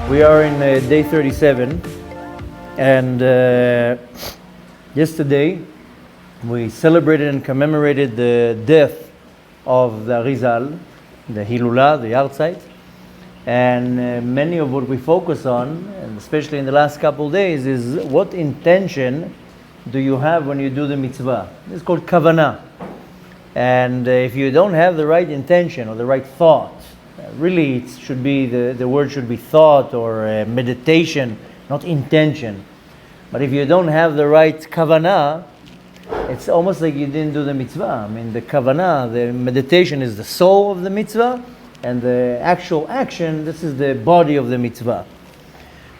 We are in day 37, and yesterday we celebrated and commemorated the death of the Arizal, the Geula, the Yahrzeit, and many of what we focus on, and especially in the last couple of days, is what intention do you have when you do the mitzvah. It's called kavanah. And if you don't have the right intention or the right thought, really it should be, the word should be thought or meditation, not intention. But if you don't have the right kavanah, it's almost like you didn't do the mitzvah. I mean, the kavanah, the meditation is the soul of the mitzvah, and the actual action, this is the body of the mitzvah.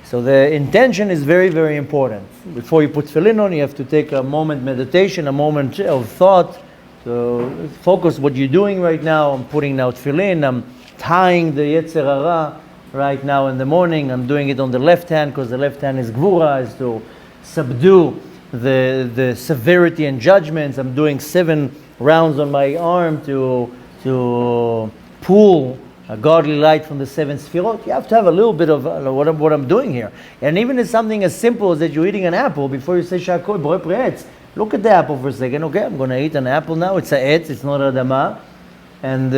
So the intention is very, very important. Before you put tefillin on, you have to take a moment meditation, a moment of thought, to focus what you're doing right now. I'm putting now tefillin, I'm tying the Yetzer Hara right now in the morning. I'm doing it on the left hand because the left hand is Gvura, is to subdue the severity and judgments. I'm doing 7 rounds on my arm to pull a godly light from the 7 Sfirot. You have to have a little bit of what I'm doing here. And even if something as simple as that you're eating an apple, before you say Shakol Borei Preetz, look at the apple for a second. Okay, I'm going to eat an apple now. It's a etz, it's not a dama. And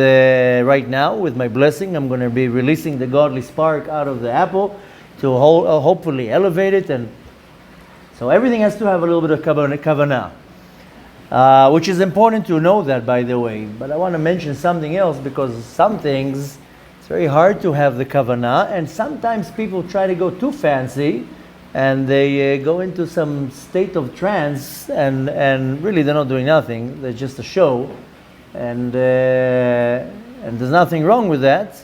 right now, with my blessing, I'm going to be releasing the godly spark out of the apple to hopefully elevate it. And so everything has to have a little bit of kavanah, which is important to know that, by the way. But I want to mention something else, because some things, it's very hard to have the kavanah, and sometimes people try to go too fancy, and they go into some state of trance, and really they're not doing nothing. They're just a show. And there's nothing wrong with that,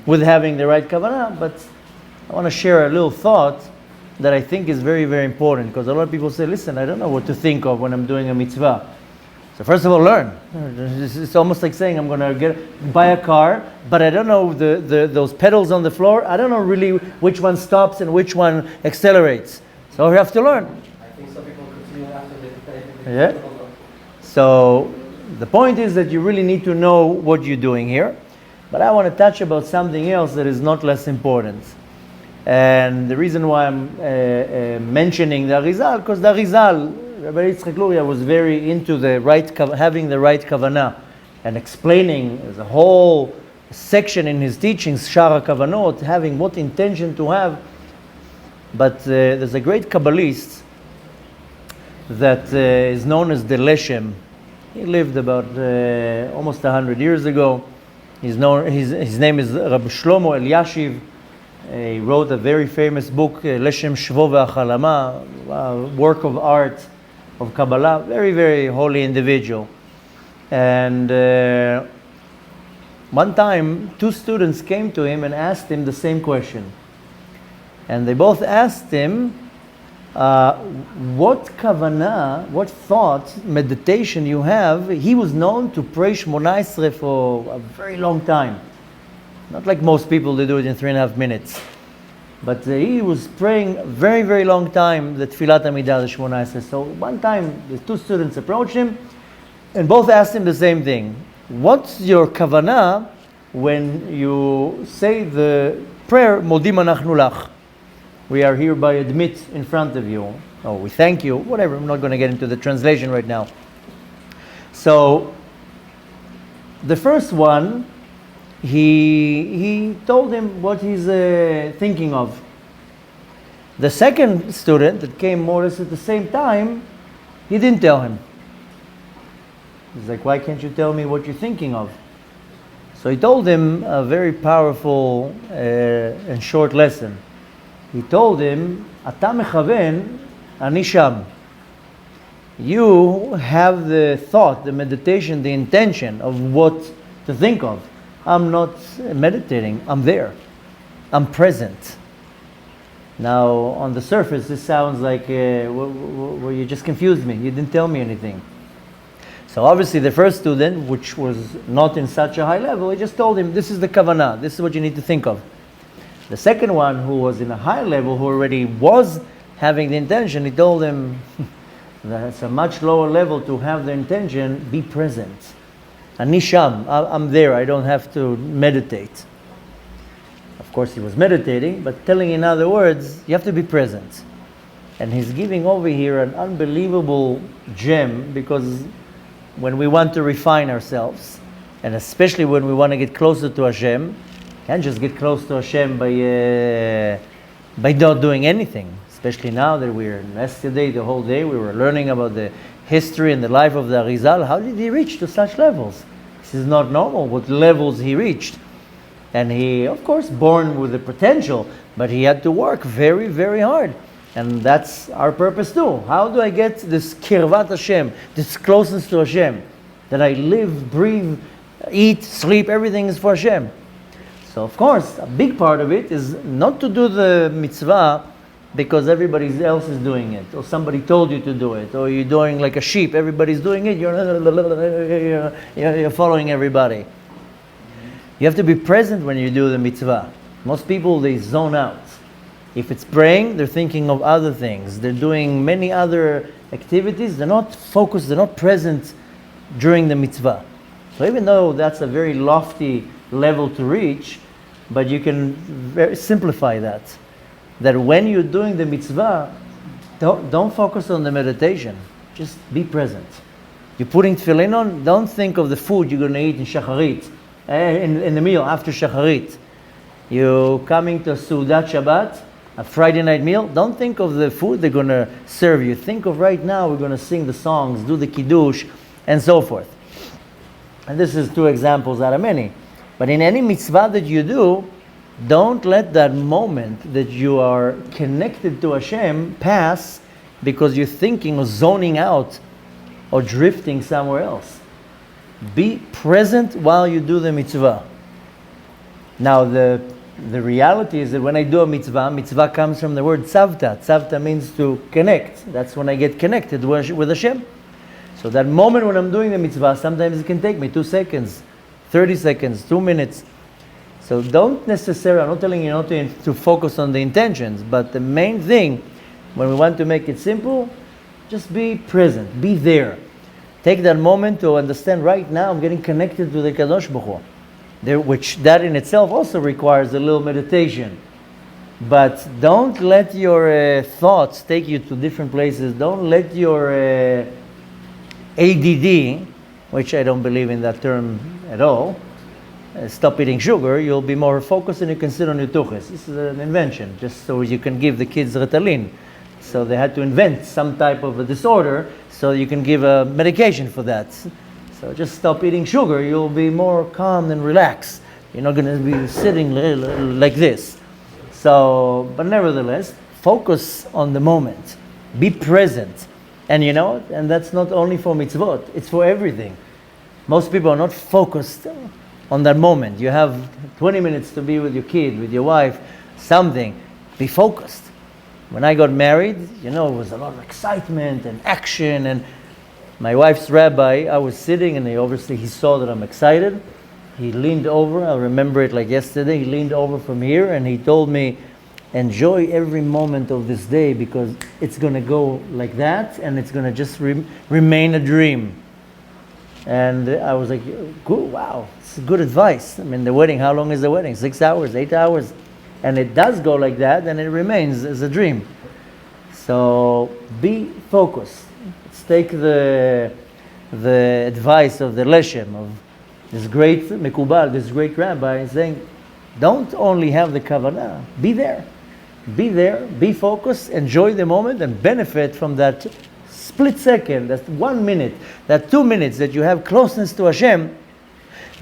with having the right kavanah, but I want to share a little thought that I think is very, very important, because a lot of people say, listen, I don't know what to think of when I'm doing a mitzvah. So first of all, learn. It's almost like saying I'm going to buy a car, but I don't know those pedals on the floor. I don't know really which one stops and which one accelerates. So you have to learn. I think some people continue after they Yeah. So the point is that you really need to know what you're doing here. But I want to touch about something else that is not less important. And the reason why I'm mentioning the Arizal, because the Arizal, Rabbi Yitzchak Luria, was very into the having the right kavanah, and explaining, there's a whole section in his teachings, Shara Kavanot, having what intention to have. But there's a great Kabbalist that is known as the Leshem. He lived about almost 100 years ago. His name is Rabbi Shlomo Eliashiv. He wrote a very famous book, Leshem Shvo Ve'Achalama, a work of art of Kabbalah. Very, very holy individual. And one time, 2 students came to him and asked him the same question. And they both asked him, what kavanah, what thought, meditation you have. He was known to pray Shmona Esrei for a very long time. Not like most people, they do it in 3.5 minutes. But he was praying a very, very long time, the Tfilat Amidah, the Shmona Esrei. So one time, the 2 students approached him, and both asked him the same thing. What's your kavanah when you say the prayer, Modim Anachnu Lach? We are hereby admit in front of you. Oh, we thank you. Whatever. I'm not going to get into the translation right now. So, the first one, he told him what he's thinking of. The second student that came more or less at the same time, he didn't tell him. He's like, why can't you tell me what you're thinking of? So he told him a very powerful and short lesson. He told him, Ata mechaven, ani sham. You have the thought, the meditation, the intention of what to think of. I'm not meditating, I'm there. I'm present. Now, on the surface, this sounds like, well, you just confused me. You didn't tell me anything. So obviously the first student, which was not in such a high level, he just told him, this is the kavanah, this is what you need to think of. The second one, who was in a high level, who already was having the intention, he told him, that's a much lower level to have the intention, be present. Ani sham, I'm there, I don't have to meditate. Of course, he was meditating, but telling in other words, you have to be present. And he's giving over here an unbelievable gem, because when we want to refine ourselves, and especially when we want to get closer to Hashem, can't just get close to Hashem by not doing anything. Especially now that yesterday, the whole day, we were learning about the history and the life of the Arizal. How did he reach to such levels? This is not normal, what levels he reached. And he, of course, born with the potential, but he had to work very, very hard. And that's our purpose too. How do I get this kirvat Hashem, this closeness to Hashem? That I live, breathe, eat, sleep, everything is for Hashem. So of course, a big part of it is not to do the mitzvah because everybody else is doing it, or somebody told you to do it, or you're doing like a sheep, everybody's doing it, you're following everybody. You have to be present when you do the mitzvah. Most people, they zone out. If it's praying, they're thinking of other things. They're doing many other activities. They're not focused, they're not present during the mitzvah. So even though that's a very lofty level to reach, but you can simplify that. That when you're doing the mitzvah, don't focus on the meditation. Just be present. You're putting tefillin on, don't think of the food you're going to eat in shacharit, in the meal after shacharit. You're coming to Seudat Shabbat, a Friday night meal, don't think of the food they're going to serve you. Think of right now, we're going to sing the songs, do the kiddush, and so forth. And this is 2 examples out of many. But in any mitzvah that you do, don't let that moment that you are connected to Hashem pass because you're thinking or zoning out or drifting somewhere else. Be present while you do the mitzvah. Now the reality is that when I do a mitzvah comes from the word tzavta. Tzavta means to connect. That's when I get connected with Hashem. So that moment when I'm doing the mitzvah, sometimes it can take me 2 seconds, 30 seconds, 2 minutes. So don't necessarily, I'm not telling you not to focus on the intentions, but the main thing, when we want to make it simple, just be present, be there. Take that moment to understand right now I'm getting connected to the Kadosh Baruch Hu, which that in itself also requires a little meditation. But don't let your thoughts take you to different places. Don't let your ADD, which I don't believe in that term at all, stop eating sugar. You'll be more focused and you can sit on your tuchis. This is an invention, just so you can give the kids Ritalin. So they had to invent some type of a disorder so you can give a medication for that. So just stop eating sugar. You'll be more calm and relaxed. You're not going to be sitting like this. So, but nevertheless, focus on the moment. Be present. And you know, and that's not only for mitzvot, it's for everything. Most people are not focused on that moment. You have 20 minutes to be with your kid, with your wife, something. Be focused. When I got married, you know, it was a lot of excitement and action. And my wife's rabbi, I was sitting and he saw that I'm excited. He leaned over, I remember it like yesterday, he leaned over from here and he told me, enjoy every moment of this day because it's going to go like that and it's going to just remain a dream. And I was like, good, wow, it's good advice. I mean, the wedding, how long is the wedding? 6 hours, 8 hours? And it does go like that and it remains as a dream. So be focused. Let's take the advice of the Leshem, of this great Mekubal, this great rabbi, saying, don't only have the kavanah, be there. Be there, be focused, enjoy the moment and benefit from that split second, that 1 minute, that 2 minutes that you have closeness to Hashem.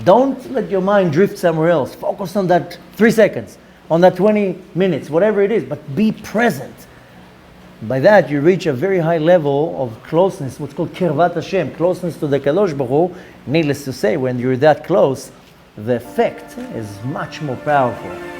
Don't let your mind drift somewhere else. Focus on that 3 seconds, on that 20 minutes, whatever it is, but be present. By that you reach a very high level of closeness, what's called kirvat Hashem, closeness to the Kadosh Baruch Hu. Needless to say, when you're that close, the effect is much more powerful.